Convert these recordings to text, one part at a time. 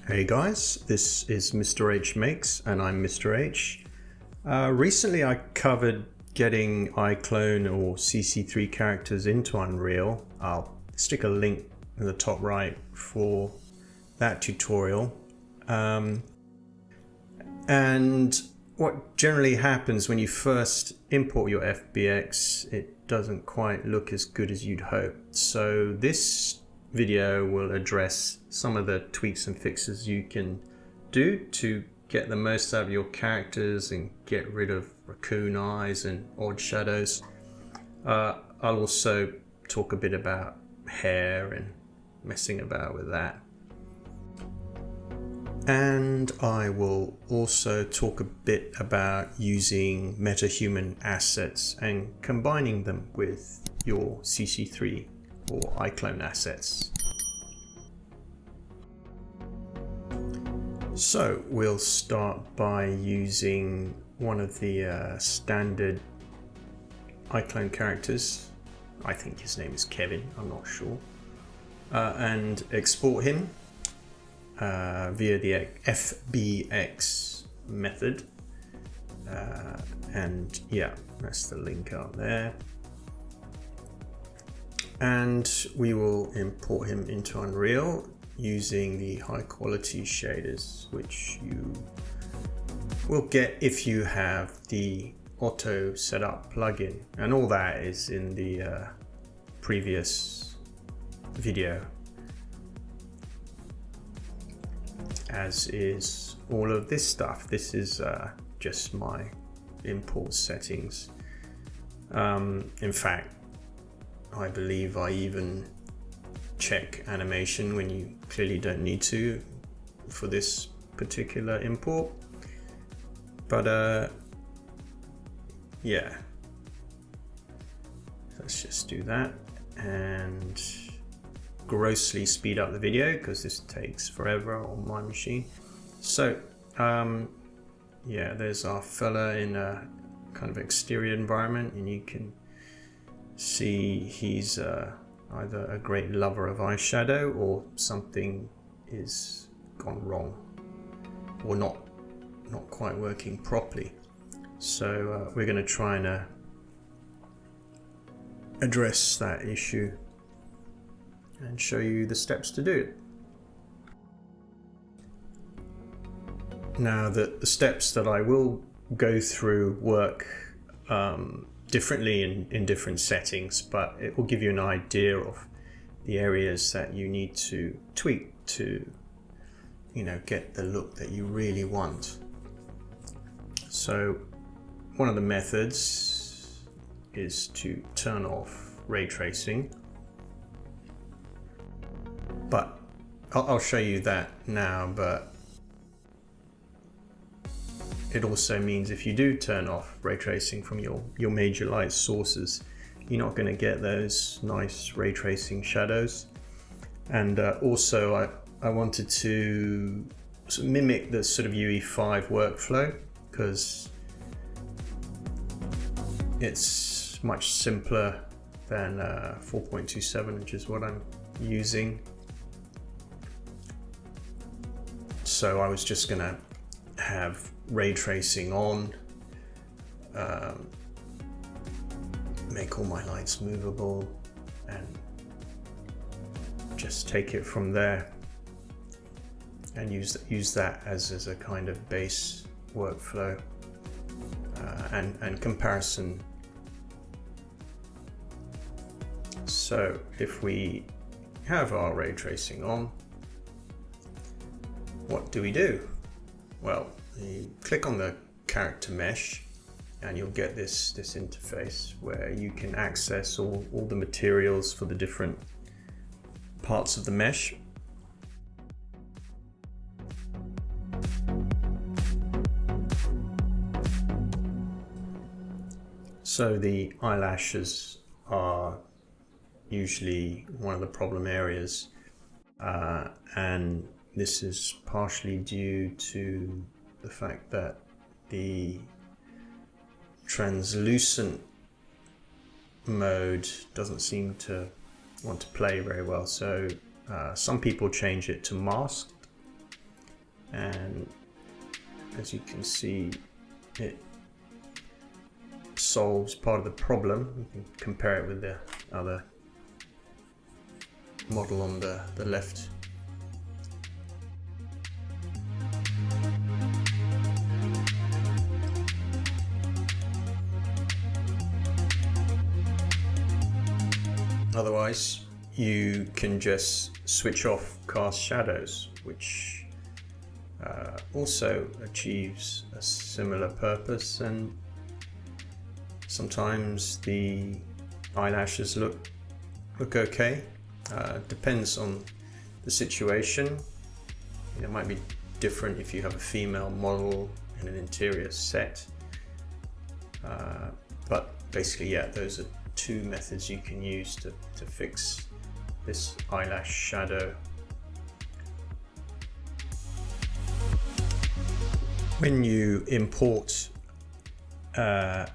Hey guys, this is Mr. H Makes and I'm Mr. H. Recently I covered getting iClone or CC3 characters into Unreal. I'll stick a link in the top right for that tutorial. And what generally happens when you first import your FBX, it doesn't quite look as good as you'd hope. So this video will address some of the tweaks and fixes you can do to get the most out of your characters and get rid of raccoon eyes and odd shadows. I'll also talk a bit about hair and messing about with that. And I will also talk a bit about using Metahuman assets and combining them with your CC3 or iClone assets. So we'll start by using one of the standard iClone characters. I think his name is Kevin, I'm not sure. And export him via the FBX method. And yeah, that's the link up there. And we will import him into Unreal using the high quality shaders, which you will get if you have the auto setup plugin, and all that is in the previous video, as is all of this stuff. This is just my import settings. In fact, I believe I even check animation when you clearly don't need to for this particular import. But yeah, let's just do that and grossly speed up the video because this takes forever on my machine. So yeah, there's our fella in a kind of exterior environment, and you can see he's either a great lover of eyeshadow or something is gone wrong or not quite working properly. So we're going to try and address that issue and show you the steps to do it. Now the steps that I will go through work differently in different settings, but it will give you an idea of the areas that you need to tweak to, you know, get the look that you really want. So one of the methods is to turn off ray tracing, but I'll show you that now. But it also means if you do turn off ray tracing from your major light sources, you're not going to get those nice ray tracing shadows. And also I wanted to sort of mimic the sort of UE5 workflow, because it's much simpler than 4.27, which is what I'm using. So I was just going to have ray tracing on, make all my lights movable, and just take it from there and use that as a kind of base workflow and comparison. So if we have our ray tracing on, what do we do? Well, you click on the character mesh and you'll get this interface where you can access all the materials for the different parts of the mesh. So the eyelashes are usually one of the problem areas, and this is partially due to the fact that the translucent mode doesn't seem to want to play very well. So some people change it to masked, and as you can see, it solves part of the problem. You can compare it with the other model on the left. Otherwise, you can just switch off cast shadows, which also achieves a similar purpose, and sometimes the eyelashes look okay. Depends on the situation. It might be different if you have a female model in an interior set, but basically, yeah, those are two methods you can use to fix this eyelash shadow. When you import an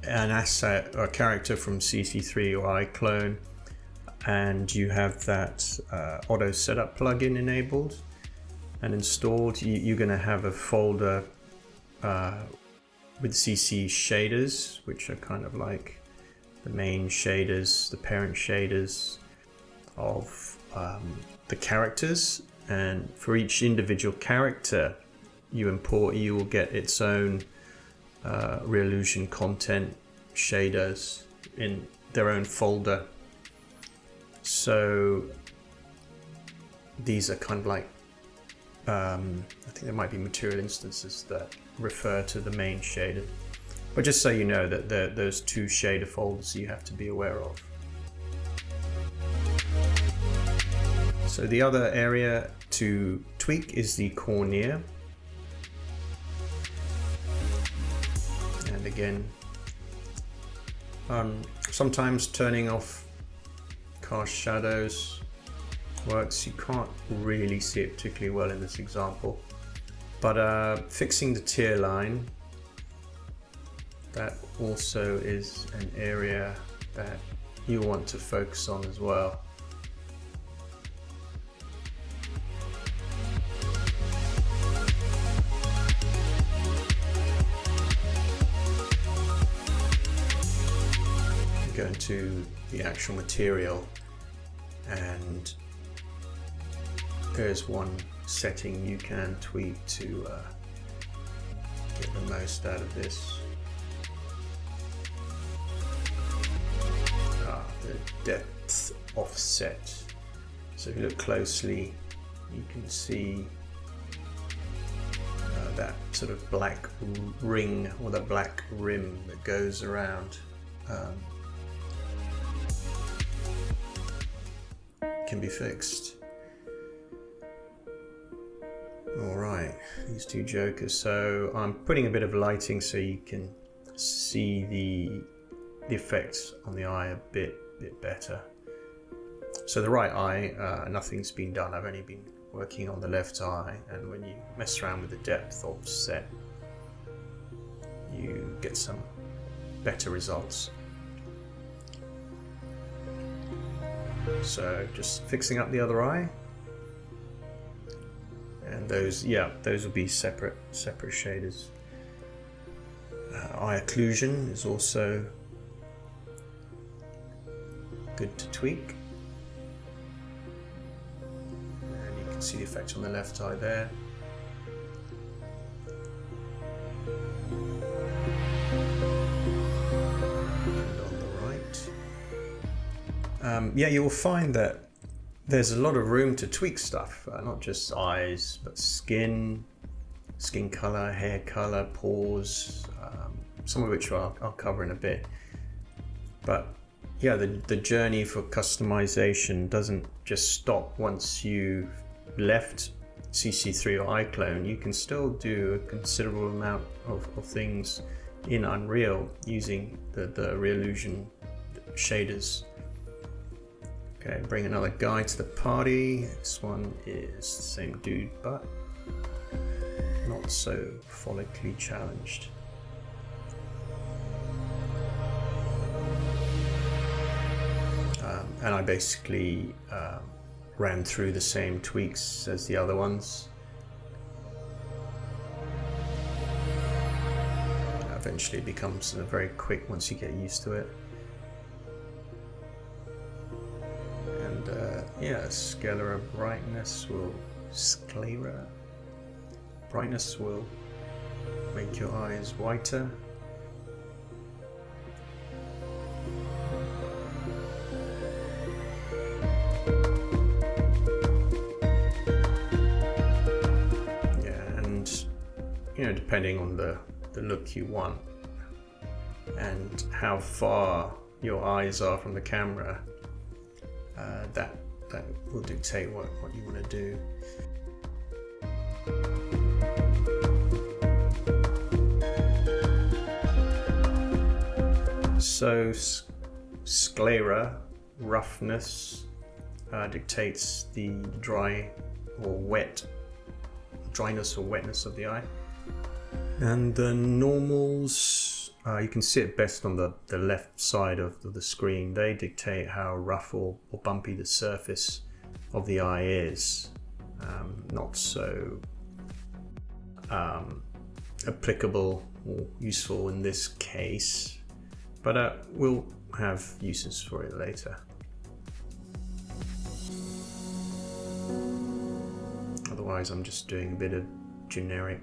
asset or a character from CC3 or iClone, and you have that auto setup plugin enabled and installed, you're going to have a folder with CC shaders, which are kind of like the main shaders, the parent shaders of the characters, and for each individual character you import, you will get its own Reallusion content shaders in their own folder. So these are kind of like, I think there might be material instances that refer to the main shader. But just so you know that those two shader folders you have to be aware of. So the other area to tweak is the cornea. And again, sometimes turning off cast shadows works. You can't really see it particularly well in this example. But fixing the tearline, that also is an area that you want to focus on as well. Go into the actual material, and there's one setting you can tweak to get the most out of this. The depth offset. So if you look closely, you can see that sort of black ring or the black rim that goes around. Can be fixed. Alright, these two jokers. So I'm putting a bit of lighting so you can see the effects on the eye a bit better. So the right eye, nothing's been done. I've only been working on the left eye, and when you mess around with the depth offset, you get some better results. So just fixing up the other eye, and those will be separate shaders. Eye occlusion is also good to tweak, and you can see the effect on the left eye there. And on the right. Yeah, you will find that there's a lot of room to tweak stuff, not just eyes, but skin color, hair color, pores, some of which I'll cover in a bit. But yeah, the journey for customization doesn't just stop once you've left CC3 or iClone. You can still do a considerable amount of things in Unreal using the Reallusion shaders. Okay, bring another guy to the party. This one is the same dude, but not so follically challenged. And I basically ran through the same tweaks as the other ones. eventually it becomes very quick once you get used to it. And yeah, Sclera brightness will make your eyes whiter. Depending on the look you want and how far your eyes are from the camera, that will dictate what you want to do. So Sclera roughness dictates the dryness or wetness of the eye. And the normals, you can see it best on the left side of the screen. They dictate how rough or bumpy the surface of the eye is. Not so applicable or useful in this case, but we'll have uses for it later. Otherwise, I'm just doing a bit of generic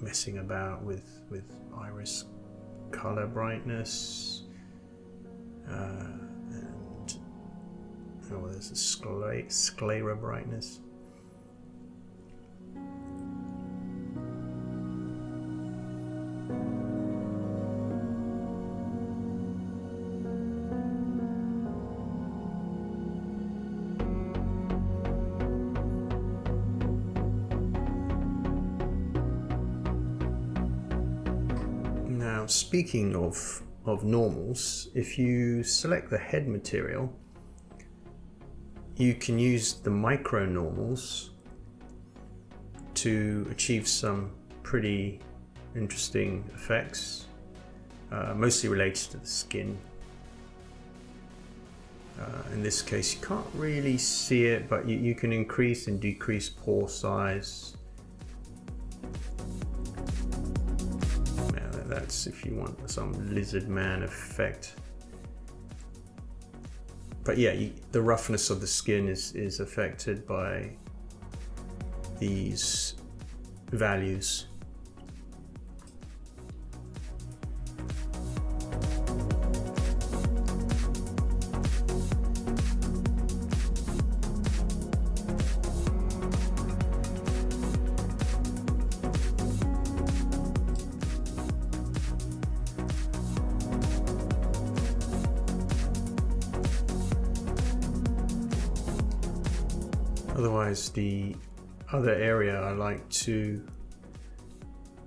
messing about with iris color brightness, and there's a Sclera brightness. Speaking of normals, if you select the head material, you can use the Micronormals to achieve some pretty interesting effects, mostly related to the skin. In this case, you can't really see it, but you can increase and decrease pore size. That's if you want some lizard man effect. But yeah, the roughness of the skin is affected by these values. Otherwise, the other area I like to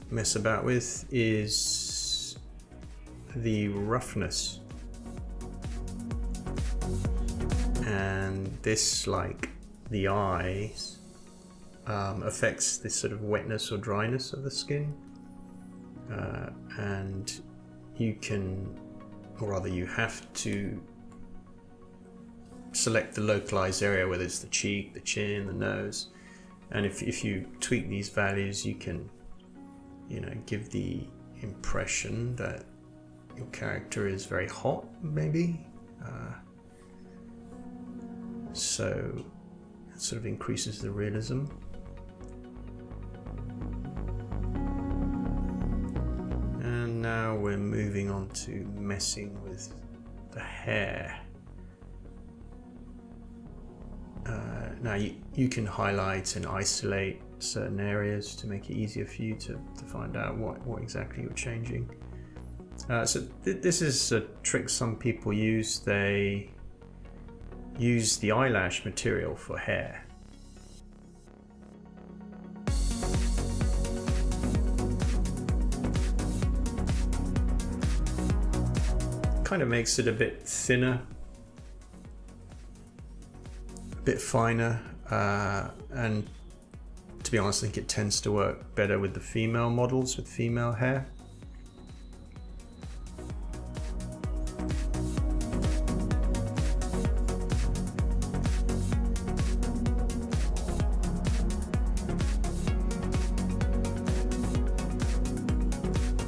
mess about with is the roughness. And this, like the eyes, affects this sort of wetness or dryness of the skin. And you can, or rather you have to select the localized area, whether it's the cheek, the chin, the nose, and if you tweak these values, you can, give the impression that your character is very hot, maybe. So it sort of increases the realism. And now we're moving on to messing with the hair. Now you can highlight and isolate certain areas to make it easier for you to find out what exactly you're changing. So this is a trick some people use. They use the eyelash material for hair. Kind of makes it a bit thinner, a bit finer, and to be honest, I think it tends to work better with the female models with female hair.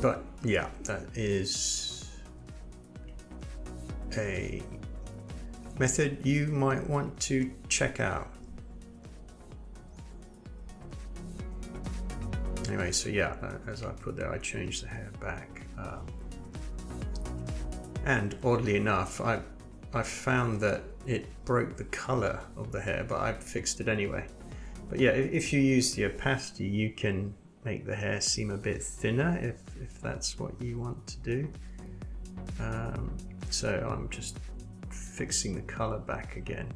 But yeah, that is a method you might want to check out. Anyway, so yeah, as I put there, I changed the hair back. And oddly enough, I found that it broke the color of the hair, but I fixed it anyway. But yeah, if you use the opacity, you can make the hair seem a bit thinner if that's what you want to do. So I'm just fixing the color back again.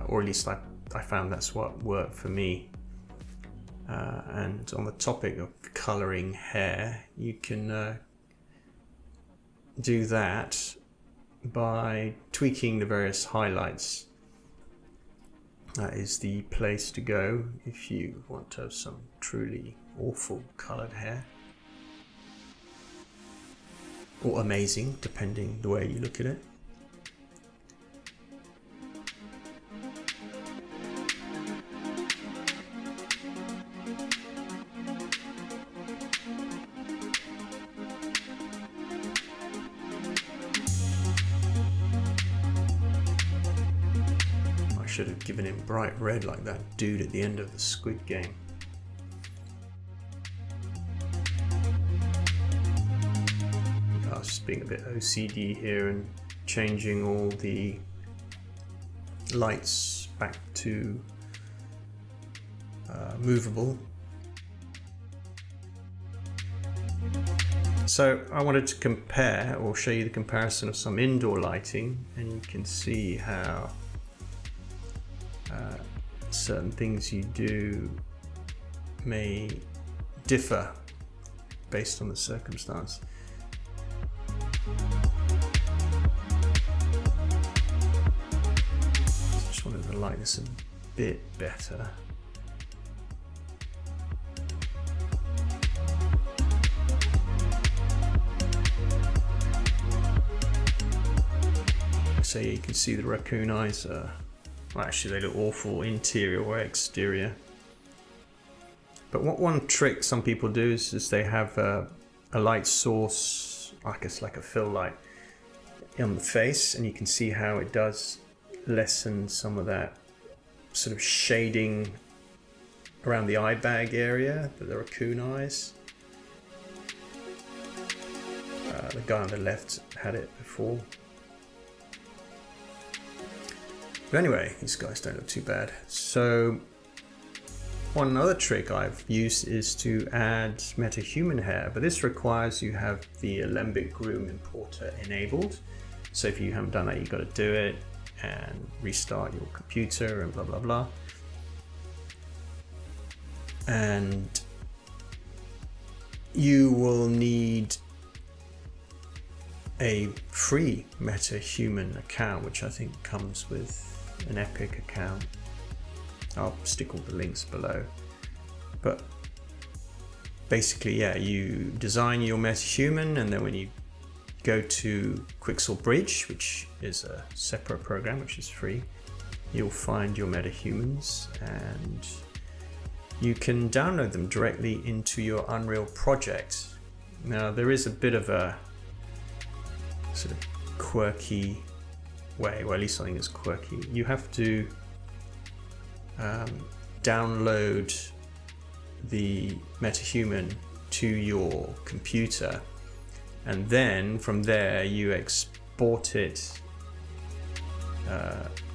Or at least I found that's what worked for me. And on the topic of coloring hair, you can do that by tweaking the various highlights. That is the place to go if you want to have some truly awful colored hair. Or amazing, depending the way you look at it. Should have given him bright red like that dude at the end of the Squid Game. I was just being a bit OCD here and changing all the lights back to movable. So I wanted to compare or show you the comparison of some indoor lighting, and you can see how certain things you do may differ based on the circumstance. Just wanted to light this a bit better. So you can see the raccoon eyes are, well, actually they look awful, interior or exterior. But one trick some people do is they have a light source, I guess like a fill light, on the face, and you can see how it does lessen some of that sort of shading around the eye bag area, the raccoon eyes. The guy on the left had it before. But anyway, these guys don't look too bad. So one other trick I've used is to add Metahuman hair, but this requires you have the Alembic Groom importer enabled. So if you haven't done that, you've got to do it and restart your computer and blah, blah, blah. And you will need a free Metahuman account, which I think comes with an Epic account. I'll stick all the links below. But basically, yeah, you design your Metahuman, and then when you go to Quixel Bridge, which is a separate program which is free, you'll find your Metahumans and you can download them directly into your Unreal project. Now there is a bit of a sort of quirky way, well at least I think it's quirky. You have to download the Metahuman to your computer, and then from there you export it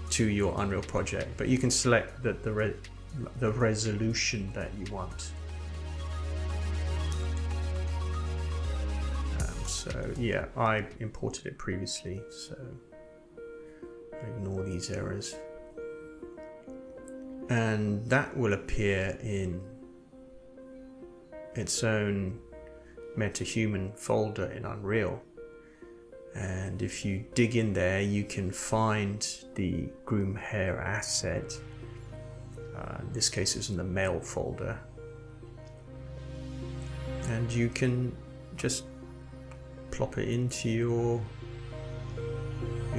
to your Unreal project, but you can select the resolution that you want. So yeah, I imported it previously, so ignore these errors. And that will appear in its own Metahuman folder in Unreal. And if you dig in there, you can find the Groom hair asset. In this case, it's in the male folder. And you can just plop it into your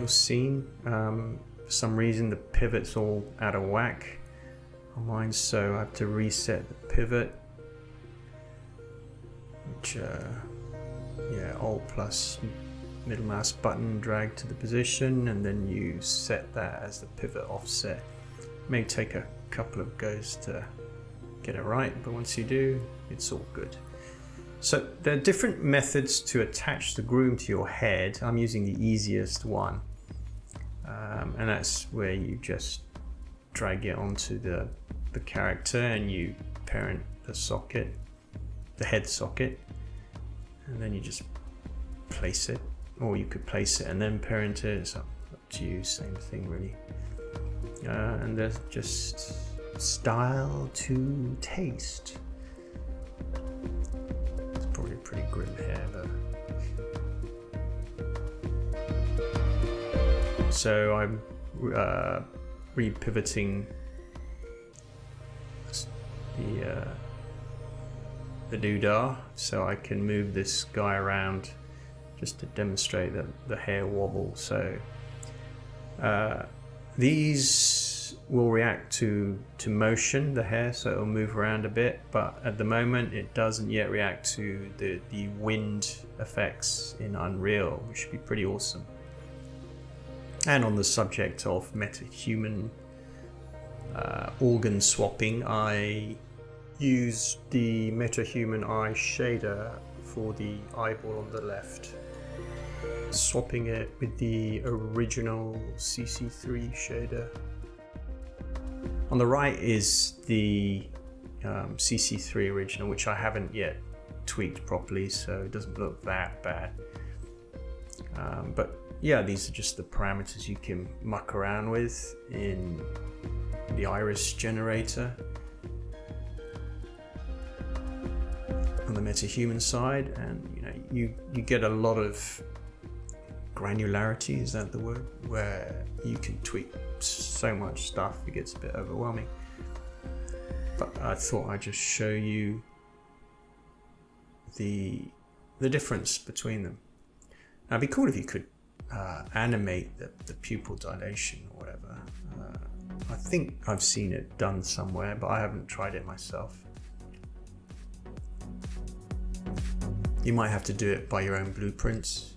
scene. For some reason, the pivot's all out of whack on mine, so I have to reset the pivot. yeah, Alt plus middle mouse button, drag to the position, and then you set that as the pivot offset. It may take a couple of goes to get it right, but once you do, it's all good. So there are different methods to attach the groom to your head. I'm using the easiest one, and that's where you just drag it onto the character and you parent the socket, the head socket, and then you just place it, or you could place it and then parent it. It's up to you, same thing really. And there's just style to taste. It's probably pretty grim hair though. So I'm repivoting the doodah so I can move this guy around just to demonstrate that the hair wobble. So these will react to motion, the hair, so it'll move around a bit, but at the moment it doesn't yet react to the wind effects in Unreal, which should be pretty awesome. And on the subject of Metahuman organ swapping, I used the Metahuman eye shader for the eyeball on the left, swapping it with the original CC3 shader. On the right is the CC3 original, which I haven't yet tweaked properly, so it doesn't look that bad. But yeah, these are just the parameters you can muck around with in the iris generator. On the Metahuman side, and you get a lot of granularity, is that the word, where you can tweak so much stuff it gets a bit overwhelming. But I thought I'd just show you the difference between them. Now it'd be cool if you could animate the pupil dilation or whatever. I think I've seen it done somewhere, but I haven't tried it myself. You might have to do it by your own blueprints.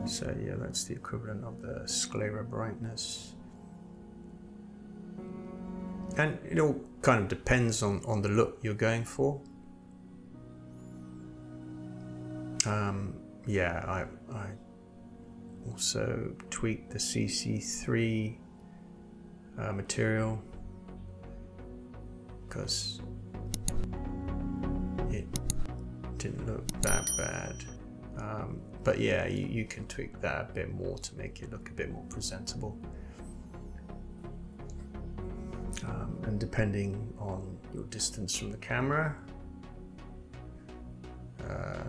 So yeah, that's the equivalent of the Sclera brightness. And it all kind of depends on the look you're going for. Yeah, I also tweaked the CC3 material because it didn't look that bad. But yeah, you can tweak that a bit more to make it look a bit more presentable. And depending on your distance from the camera,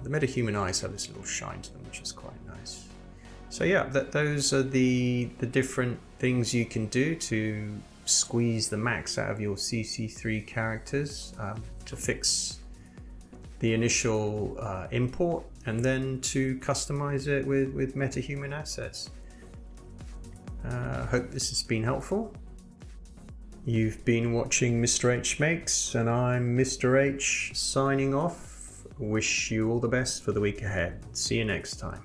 the Metahuman eyes have this little shine to them, which is quite nice. So yeah, those are the different things you can do to squeeze the max out of your CC3 characters, to fix the initial import, and then to customize it with Metahuman assets. Hope this has been helpful. You've been watching Mr. H Makes, and I'm Mr. H signing off. Wish you all the best for the week ahead. See you next time.